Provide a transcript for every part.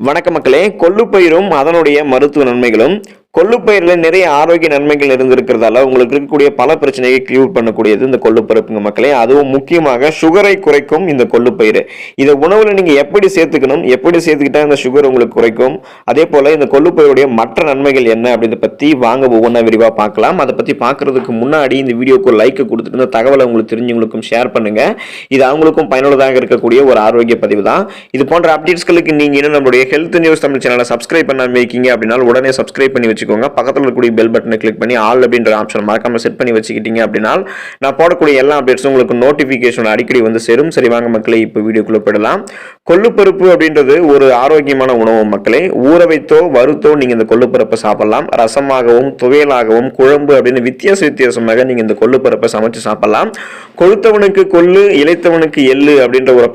வணக்க மக்களே, கொள்ளுப்பயிரும் அதனுடைய மருத்துவ நன்மைகளும். கொள்ளுப்பயிரில் நிறைய ஆரோக்கிய நன்மைகள் இருந்திருக்கிறதால உங்களுக்கு இருக்கக்கூடிய பல பிரச்சனையை கிளியர் பண்ணக்கூடியது இந்த கொள்ளுப்பருப்புங்க மக்களே. அதுவும் முக்கியமாக சுகரை குறைக்கும் இந்த கொள்ளுப்பயிறு. இதை உணவுல நீங்க எப்படி சேர்த்துக்கணும், எப்படி சேர்த்துக்கிட்டா இந்த சுகர் உங்களுக்கு குறைக்கும், அதே போல இந்த கொள்ளுப்பயிறுடைய மற்ற நன்மைகள் என்ன அப்படின்றத பத்தி வாங்க ஒவ்வொன்றா விரிவாக பார்க்கலாம். அதை பத்தி பார்க்கறதுக்கு முன்னாடி இந்த வீடியோக்கு லைக் கொடுத்துட்டு இந்த தகவலை உங்களுக்கு தெரிஞ்சவங்களுக்கும் ஷேர் பண்ணுங்க. இது அவங்களுக்கும் பயனுள்ளதாக இருக்கக்கூடிய ஒரு ஆரோக்கிய பதிவு தான். இது போன்ற அப்டேட்ஸ்களுக்கு நீங்க இன்னும் நம்மளுடைய ஹெல்த் நியூஸ் தமிழ் சேனலை சப்ஸ்கிரைப் பண்ணாம இருக்கீங்க அப்படின்னா உடனே சப்ஸ்கிரைப் பண்ணி வச்சுக்கோங்க. பக்கத்தில் இருக்கக்கூடிய பெல் பட்டனை கிளிக் பண்ணி ஆல் அப்படின்ற ஆப்ஷன் மறக்காம செட் பண்ணி வச்சுக்கிட்டீங்க அப்படின்னா நான் போடக்கூடிய எல்லா அப்டேட்ஸும் உங்களுக்கு நோட்டிபிகேஷன் அடிக்கடி வந்து சேரும். சரி வாங்க மக்களே, இப்போ வீடியோக்குள்ள போயிடலாம். கொள்ளுப்பருப்பு அப்படின்றது ஒரு ஆரோக்கியமான உணவு மக்களே. ஊற வைத்தோ வறுத்தோ நீங்க இந்த கொள்ளுப்பருப்பை சாப்பிடலாம். ரசமாகவும் துவையலாகவும் குழம்பு அப்படின்னு வித்தியாசமாக நீங்க இந்த கொள்ளுப்பருப்பை சமைச்சு சாப்பிடலாம். கொழுத்தவனுக்கு கொள்ளு, இளைத்தவனுக்கு எள்ளு அப்படின்ற ஒரு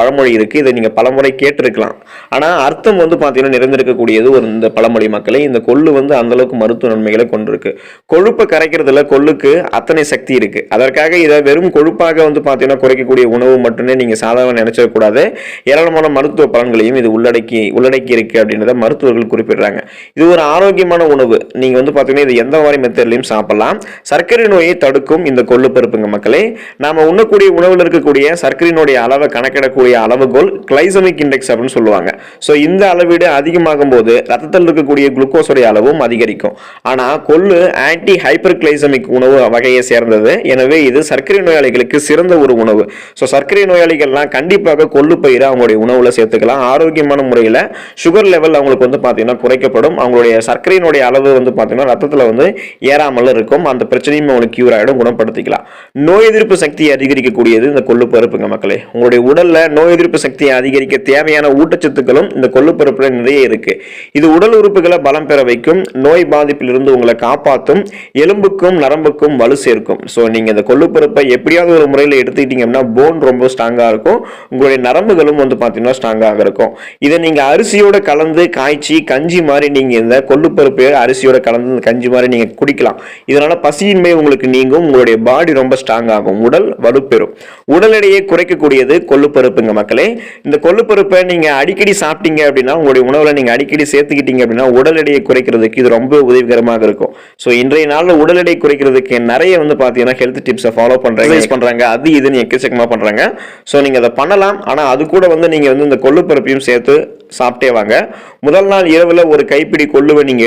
பழமொழி இருக்கு. இதை நீங்க பலமுறை கேட்டிருக்கலாம். ஆனா அர்த்தம் வந்து பாத்தீங்கன்னா நிறைந்திருக்கக்கூடியது இந்த பழமொழி மக்களே. இந்த கொள்ளு வந்து அந்த அளவுக்கு மருத்துவ நன்மைகளை கொண்டிருக்கு. கொழுப்பை கரைக்கிறதுல கொள்ளுக்கு அத்தனை சக்தி இருக்கு. அதற்காக இதை வெறும் கொழுப்பாக வந்து பாத்தீங்கன்னா குறைக்கக்கூடிய உணவு மட்டுமே நீங்க சாதாரண நினைச்சிடக்கூடாது. ஏராளமான மருத்துவ பலன்களையும் இது உள்ளடக்கி இருக்கு அப்படின்றத மருத்துவர்கள் குறிப்பிடுறாங்க. இது ஒரு ஆரோக்கியமான உணவு. நீங்க வந்து பாத்தீங்கன்னா இது எந்த மாதிரி மெத்தட்லையும் சாப்பிடலாம். சர்க்கரை நோயை தடுக்கும் இந்த கொள்ளு பருப்புங்க மக்களே. நாம உண்ணக்கூடிய உணவில் இருக்கக்கூடிய சர்க்கரையினுடைய அளவை கணக்கிடக்கூடிய அளவுகோல் கிளைசமிக் இண்டெக்ஸ் அப்படின்னு சொல்லுவாங்க. ஸோ இந்த அளவீடு அதிகமாகும் போது ரத்தத்தில் இருக்கக்கூடிய குளுக்கோஸோடைய அளவும் அதிகரிக்கும். ஆனா கொள்ளு ஆன்டி ஹைப்பர் கிளைசமிக் உணவு வகையை சேர்ந்தது. எனவே இது சர்க்கரை நோயாளிகளுக்கு சிறந்த ஒரு உணவு. ஸோ சர்க்கரை நோயாளிகள்லாம் கண்டிப்பாக கொள்ளு பயிரை அவங்களுடைய உணவுல சேர்த்துக்கலாம். ஆரோக்கியமான முறையில் சுகர் லெவல் அவங்களுக்கு வந்து பார்த்தீங்கன்னா குறைக்கப்படும். அவங்களுடைய சர்க்கரையினுடைய அளவு வந்து பார்த்தீங்கன்னா ரத்தத்தில் வந்து ஏறாமல் இருக்கும். அந்த பிரச்சனையும் அவங்களுக்கு கியூர் ஆகிடும், குணப்படுத்திக்கலாம். நோய் எதிர்ப்பு சக்தியை அதிகரிக்கக்கூடியது இந்த கொள்ளு பருப்புங்க மக்களே. உங்களுடைய உடல்ல நோய் எதிர்ப்பு சக்தியை அதிகரிக்க தேவையான ஊட்டச்சத்துக்களும் இந்த கொள்ளு பருப்புல நிறைய இருக்கு. இது உடல் உறுப்புகளை பலம் பெற வைக்கும், நோய் பாதிப்பிலிருந்து உங்களை காப்பாற்றும், எலும்புக்கும் நரம்புக்கும் வலு சேர்க்கும். ஸோ நீங்க இந்த கொள்ளுப்பருப்பை எப்படியாவது ஒரு முறையில் எடுத்துக்கிட்டீங்கன்னா போன் ரொம்ப ஸ்ட்ராங்கா இருக்கும். உங்களுடைய நரம்புகளும் வந்து பார்த்தீங்கன்னா ஸ்ட்ராங்காக இருக்கும். இதை நீங்க அரிசியோட கலந்து காய்ச்சி கஞ்சி மாதிரி நீங்க இந்த கொள்ளுப்பருப்பை அரிசியோட கலந்து கஞ்சி மாதிரி நீங்க குடிக்கலாம். இதனால பசியின்மை உங்களுக்கு நீங்கும். உங்களுடைய பாடி ரொம்ப ஸ்ட்ராங் ஆகும், உடல் வலுப்பெறும். உடல் எடையை குறைக்கக்கூடியது கொள்ளுப்பருப்புங்க மக்களே. இந்த கொள்ளுப்பருப்பை நீங்க அடிக்கடி சாப்பிட்டீங்க அப்படின்னா, உங்களுடைய உணவுல நீங்க அடிக்கடி சேர்த்துக்கிட்டீங்க அப்படின்னா உடல் எடையை குறைக்கிறதுக்கு இது ரொம்ப உதவிகரமாக இருக்கும். ஸோ இன்றைய நாளில் உடல் எடை குறைக்கிறதுக்கு நிறைய வந்து பார்த்தீங்கன்னா ஹெல்த் டிப்ஸை ஃபாலோ பண்றாங்க. அது இதுன்னு எக்கச்சக்கமாக பண்றாங்க. ஸோ நீங்க அதை பண்ணலாம். ஆனால் அது கூட வந்து நீங்க வந்து இந்த கொள்ளுப்பருப்பையும் சேர்த்து சாப்பிட்டே வாங்க. முதல் நாள் இரவுல ஒரு கைப்பிடி கொள்ளுவை நீங்க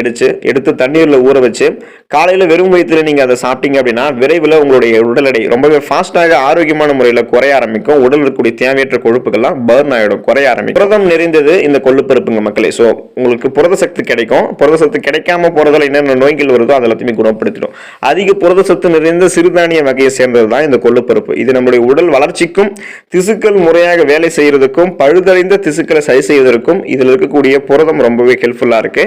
எடுத்து தண்ணீர்ல ஊற வச்சு காலையில வெறும் வயிற்றுல நீங்க அதை சாப்பிட்டீங்க அப்படின்னா விரைவில் உங்களுடைய உடல் எடை ரொம்பவே ஃபாஸ்டாக ஆரோக்கியமான முறையில் குறைய ஆரம்பிக்கும். உடல் இருக்கக்கூடிய தேவையற்ற கொழுப்புகள்லாம் பர்ன் ஆயிடும், குறைய ஆரம்பிக்கும். புரதம் நிறைந்தது இந்த கொள்ளுப்பருப்புங்க மக்களே. ஸோ உங்களுக்கு புரத சக்தி கிடைக்கும். புரத சக்தி கிடைக்காம போறதால என்னென்ன நோய்கள் வருதோ அது எல்லாத்தையுமே குணப்படுத்திடும். அதிக புரத சத்து நிறைந்த சிறுதானிய வகையை சேர்ந்தது தான் இந்த கொள்ளுப்பருப்பு. இது நம்முடைய உடல் வளர்ச்சிக்கும் திசுக்கள் முறையாக வேலை செய்யறதுக்கும் பழுதடைந்த திசுக்களை சரி செய்வதற்கும் இதில் இருக்கக்கூடிய புரதம் ரொம்பவே ஹெல்ப்ஃபுல்லா இருக்கு.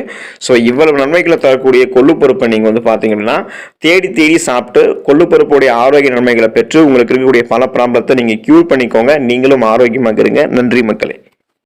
ஸோ இவ்வளவு நன்மைகளை தரக்கூடிய கொள்ளுப்பருப்பை நீங்க வந்து பாத்தீங்கன்னா தேடி சாப்பிட்டு கொள்ளுப்பருப்புடைய ஆரோக்கிய நன்மைகளை பெற்று உங்களுக்கு இருக்கக்கூடிய பல ப்ராப்ளத்தை நீங்க கியூர் பண்ணிக்கோங்க. நீங்களும் ஆரோக்கியமாக இருங்க. நன்றி மக்களே.